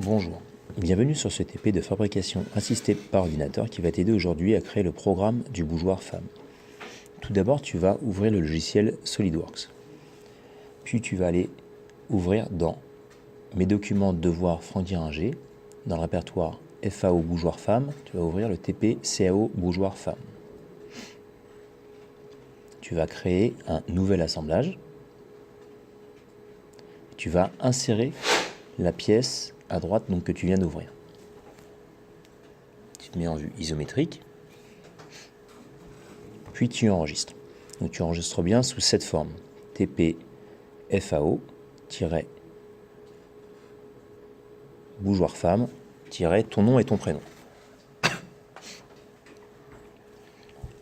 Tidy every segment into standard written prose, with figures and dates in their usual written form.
Bonjour, bienvenue sur ce TP de fabrication assistée par ordinateur qui va t'aider aujourd'hui à créer le programme du bougeoir femme. Tout d'abord, tu vas ouvrir le logiciel SolidWorks. Puis tu vas aller ouvrir dans Mes documents devoirs Franck Diringer. Dans le répertoire FAO bougeoir femme, tu vas ouvrir le TP CAO bougeoir femme. Tu vas créer un nouvel assemblage. Tu vas insérer la pièce à droite donc, que tu viens d'ouvrir. Tu te mets en vue isométrique, puis tu enregistres. Donc tu enregistres bien sous cette forme, TP FAO bougeoir femme ton nom et ton prénom.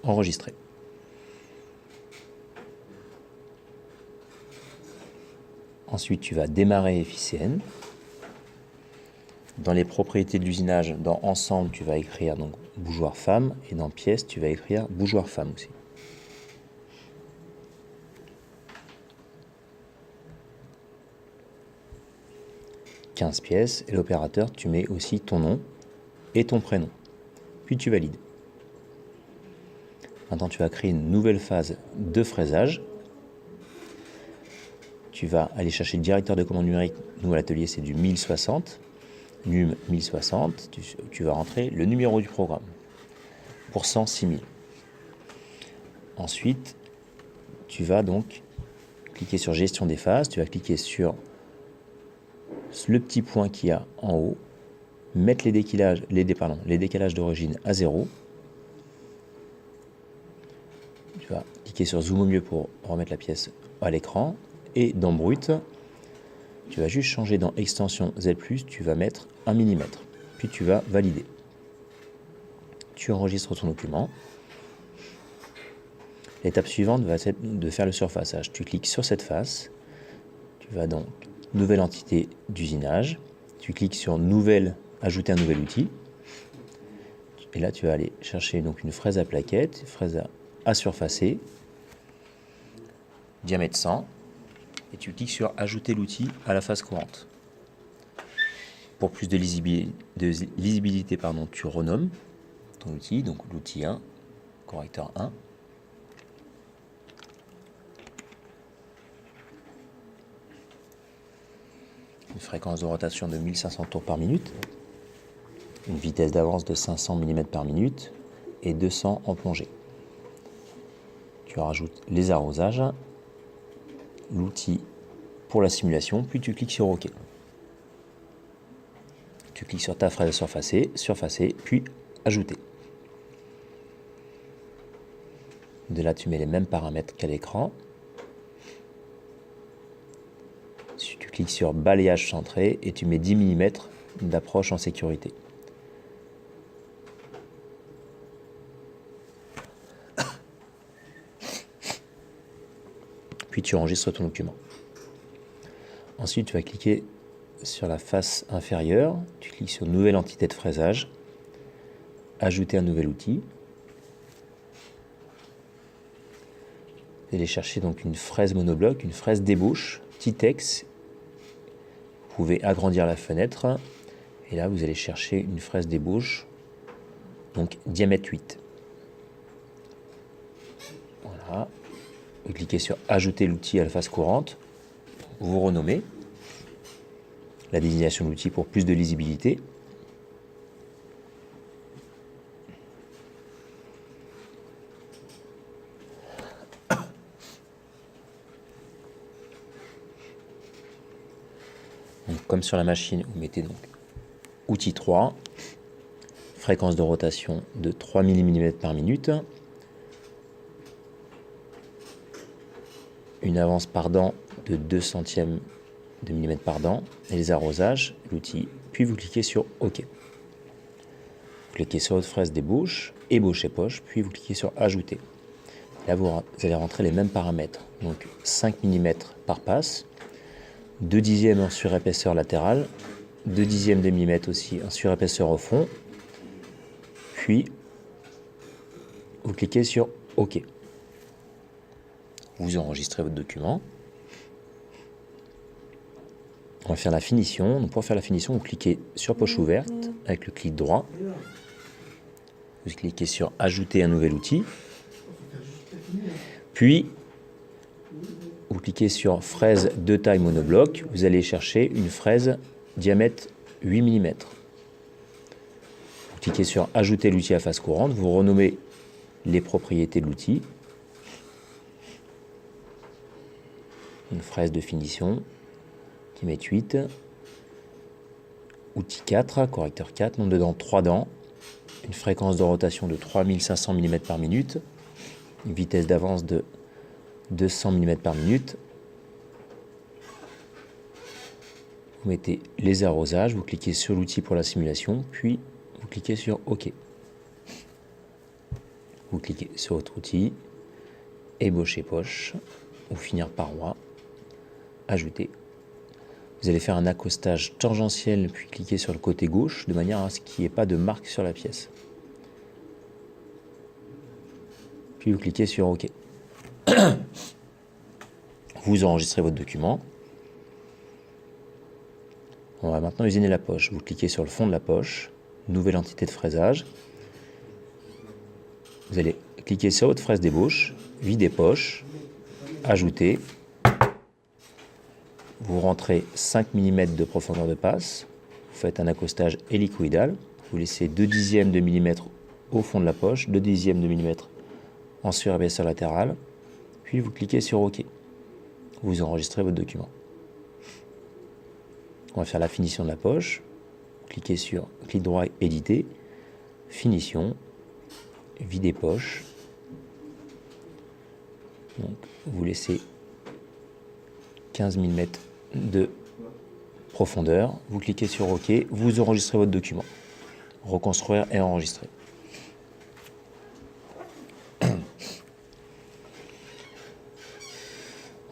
Enregistré. Ensuite, tu vas démarrer FICN. Dans les propriétés de l'usinage, dans Ensemble, tu vas écrire donc bougeoir femme, et dans Pièces, tu vas écrire bougeoir femme aussi. « 15 pièces, et l'opérateur, tu mets aussi ton nom et ton prénom. Puis tu valides. Maintenant, tu vas créer une nouvelle phase de fraisage. Tu vas aller chercher le directeur de commande numérique. Nous, à l'atelier, c'est du 1060. NUM 1060. Tu vas rentrer le numéro du programme. Pour 6000. Ensuite, tu vas donc cliquer sur Gestion des phases. Tu vas cliquer sur le petit point qu'il y a en haut. Mettre les décalages d'origine à 0. Tu vas cliquer sur Zoom au mieux pour remettre la pièce à l'écran. Et dans Brut, tu vas juste changer dans Extension Z+, tu vas mettre 1 mm. Puis tu vas valider. Tu enregistres ton document. L'étape suivante va être de faire le surfaçage. Tu cliques sur cette face. Tu vas donc Nouvelle entité d'usinage. Tu cliques sur Ajouter un nouvel outil. Et là, tu vas aller chercher donc une fraise à plaquettes, fraise à surfacer, diamètre 100. Et tu cliques sur Ajouter l'outil à la face courante. Pour plus de lisibilité, tu renommes ton outil, donc l'outil 1, correcteur 1. Une fréquence de rotation de 1500 tours par minute, une vitesse d'avance de 500 mm par minute et 200 en plongée. Tu rajoutes les arrosages, l'outil pour la simulation, puis tu cliques sur OK. Tu cliques sur ta fraise à surfacer, puis Ajouter. De là, tu mets les mêmes paramètres qu'à l'écran. Tu cliques sur Balayage centré et tu mets 10 mm d'approche en sécurité. Puis tu enregistres ton document. Ensuite, tu vas cliquer sur la face inférieure, tu cliques sur Nouvelle entité de fraisage, Ajouter un nouvel outil. Allez chercher donc une fraise monobloc, une fraise d'ébauche, Titex. Vous pouvez agrandir la fenêtre. Et là, vous allez chercher une fraise d'ébauche, donc diamètre 8. Voilà. Vous cliquez sur Ajouter l'outil à la face courante. Vous renommez la désignation de l'outil pour plus de lisibilité. Donc, comme sur la machine, vous mettez donc outil 3, fréquence de rotation de 3000 mm par minute, une avance par dent de 2 centièmes de millimètre par dent, et les arrosages, l'outil, puis vous cliquez sur OK. Vous cliquez sur votre fraise d'ébauche, ébauche et poche, puis vous cliquez sur Ajouter. Là, vous allez rentrer les mêmes paramètres, donc 5 mm par passe, 2 dixièmes en surépaisseur latérale, 2 dixièmes de millimètre aussi en surépaisseur au fond, puis vous cliquez sur OK. Vous enregistrez votre document. On va faire la finition. Donc pour faire la finition, vous cliquez sur poche ouverte avec le clic droit. Vous cliquez sur ajouter un nouvel outil. Puis, vous cliquez sur fraise de taille monobloc. Vous allez chercher une fraise diamètre 8 mm. Vous cliquez sur ajouter l'outil à face courante. Vous renommez les propriétés de l'outil. Une fraise de finition, diamètre 8. Outil 4, correcteur 4, nombre de dents 3 dents. Une fréquence de rotation de 3500 mm par minute. Une vitesse d'avance de 200 mm par minute. Vous mettez les arrosages, vous cliquez sur l'outil pour la simulation, puis vous cliquez sur OK. Vous cliquez sur votre outil, ébaucher poche, ou finir paroi, ajouter. Vous allez faire un accostage tangentiel, puis cliquer sur le côté gauche, de manière à ce qu'il n'y ait pas de marque sur la pièce. Puis vous cliquez sur OK. Vous enregistrez votre document. On va maintenant usiner la poche. Vous cliquez sur le fond de la poche, nouvelle entité de fraisage. Vous allez cliquer sur votre fraise d'ébauche, vider poche, ajouter. Vous rentrez 5 mm de profondeur de passe. Vous faites un accostage hélicoïdal. Vous laissez 0,2 de millimètre au fond de la poche, 0,2 de millimètre en surépaisseur latérale. Puis vous cliquez sur OK. Vous enregistrez votre document. On va faire la finition de la poche. Cliquez sur clic droit, éditer, finition, vider poche. Donc, vous laissez 15 mm de profondeur. Vous cliquez sur OK. Vous enregistrez votre document. Reconstruire et enregistrer.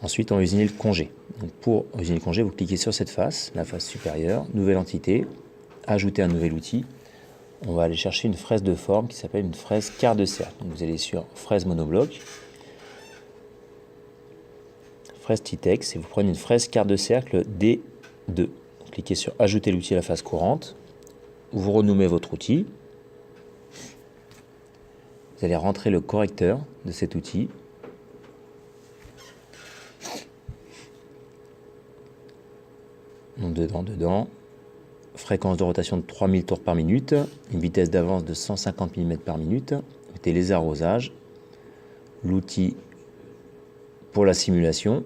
Ensuite, on va usiner le congé. Donc pour usiner le congé, vous cliquez sur cette face, la face supérieure, nouvelle entité, ajouter un nouvel outil. On va aller chercher une fraise de forme qui s'appelle une fraise quart de cercle. Donc vous allez sur fraise monobloc, fraise Titex, et vous prenez une fraise quart de cercle D2. Vous cliquez sur ajouter l'outil à la face courante. Vous renommez votre outil. Vous allez rentrer le correcteur de cet outil. Dedans, fréquence de rotation de 3000 tours par minute, une vitesse d'avance de 150 mm par minute, mettez les arrosages, l'outil pour la simulation,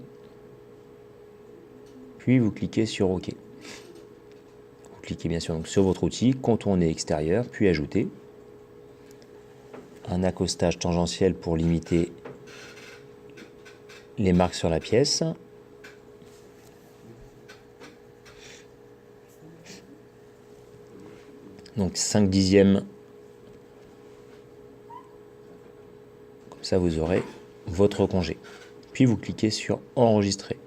puis vous cliquez sur OK. Vous cliquez bien sûr donc sur votre outil, contourner extérieur, puis ajouter. Un accostage tangentiel pour limiter les marques sur la pièce. Donc 5 dixièmes, comme ça vous aurez votre congé. Puis vous cliquez sur enregistrer.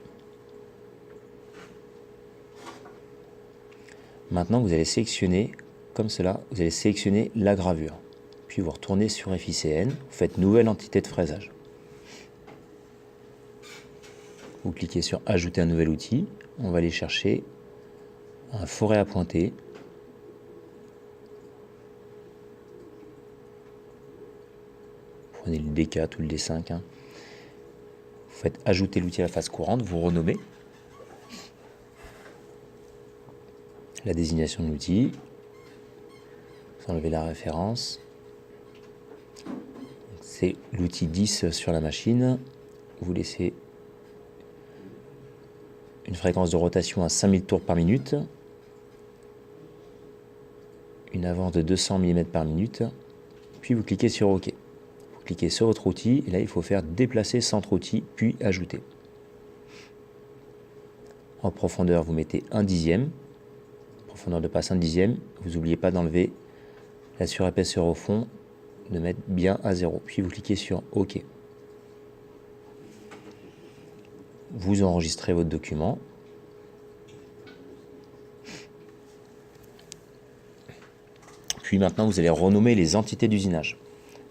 Maintenant vous allez sélectionner, comme cela, vous allez sélectionner la gravure. Puis vous retournez sur FICN, vous faites nouvelle entité de fraisage. Vous cliquez sur ajouter un nouvel outil, on va aller chercher un forêt à pointer. Prenez le D4 ou le D5. Vous faites ajouter l'outil à la face courante, vous renommez la désignation de l'outil. Vous enlevez la référence. C'est l'outil 10 sur la machine. Vous laissez une fréquence de rotation à 5000 tours par minute. Une avance de 200 mm par minute. Puis vous cliquez sur OK. Cliquez sur votre outil et là il faut faire déplacer centre outil puis ajouter. En profondeur vous mettez 1 dixième, profondeur de passe 1 dixième, vous n'oubliez pas d'enlever la surépaisseur au fond, de mettre bien à 0, puis vous cliquez sur OK. Vous enregistrez votre document. Puis maintenant vous allez renommer les entités d'usinage.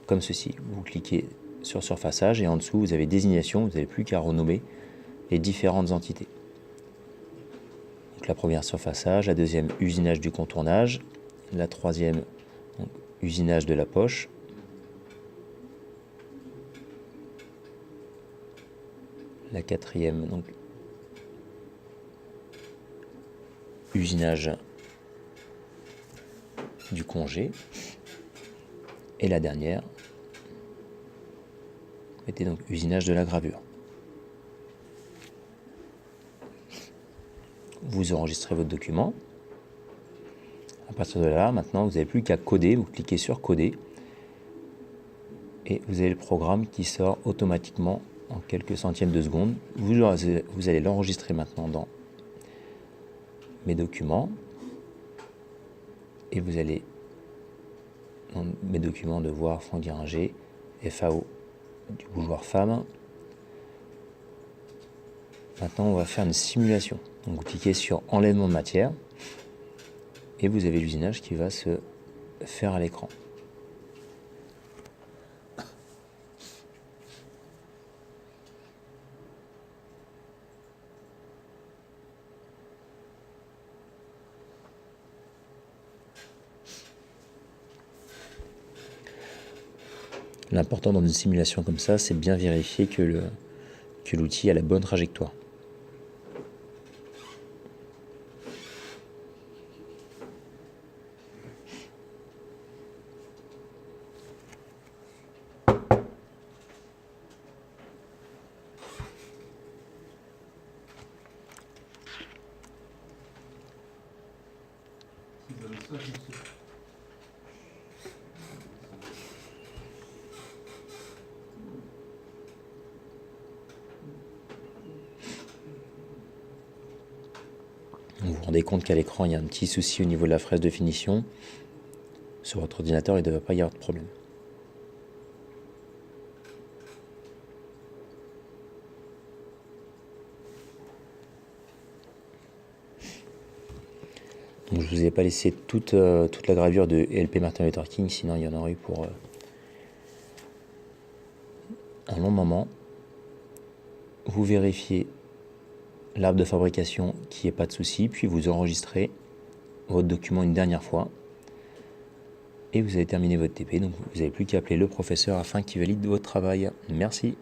Comme ceci, vous cliquez sur surfaçage et en dessous vous avez désignation, vous n'avez plus qu'à renommer les différentes entités. Donc la première surfaçage, la deuxième usinage du contournage, la troisième donc, usinage de la poche, la quatrième donc usinage du congé, et la dernière était donc usinage de la gravure. Vous enregistrez votre document. À partir de là, maintenant, vous n'avez plus qu'à coder. Vous cliquez sur coder et vous avez le programme qui sort automatiquement en quelques centièmes de seconde. Vous allez l'enregistrer maintenant dans mes documents et vous allez dans mes documents devoir Franck Diringer, FAO du bougeoir femme. Maintenant, on va faire une simulation. Donc, vous cliquez sur enlèvement de matière et vous avez l'usinage qui va se faire à l'écran. L'important dans une simulation comme ça, c'est de bien vérifier que l'outil a la bonne trajectoire. Vous vous rendez compte qu'à l'écran, il y a un petit souci au niveau de la fraise de finition. Sur votre ordinateur, il ne devrait pas y avoir de problème. Donc, je ne vous ai pas laissé toute la gravure de LP Martin Luther King, sinon il y en aurait eu pour un long moment. Vous vérifiez l'arbre de fabrication qu'il n'y ait pas de souci, puis vous enregistrez votre document une dernière fois et vous avez terminé votre TP. Donc vous n'avez plus qu'à appeler le professeur afin qu'il valide votre travail. Merci.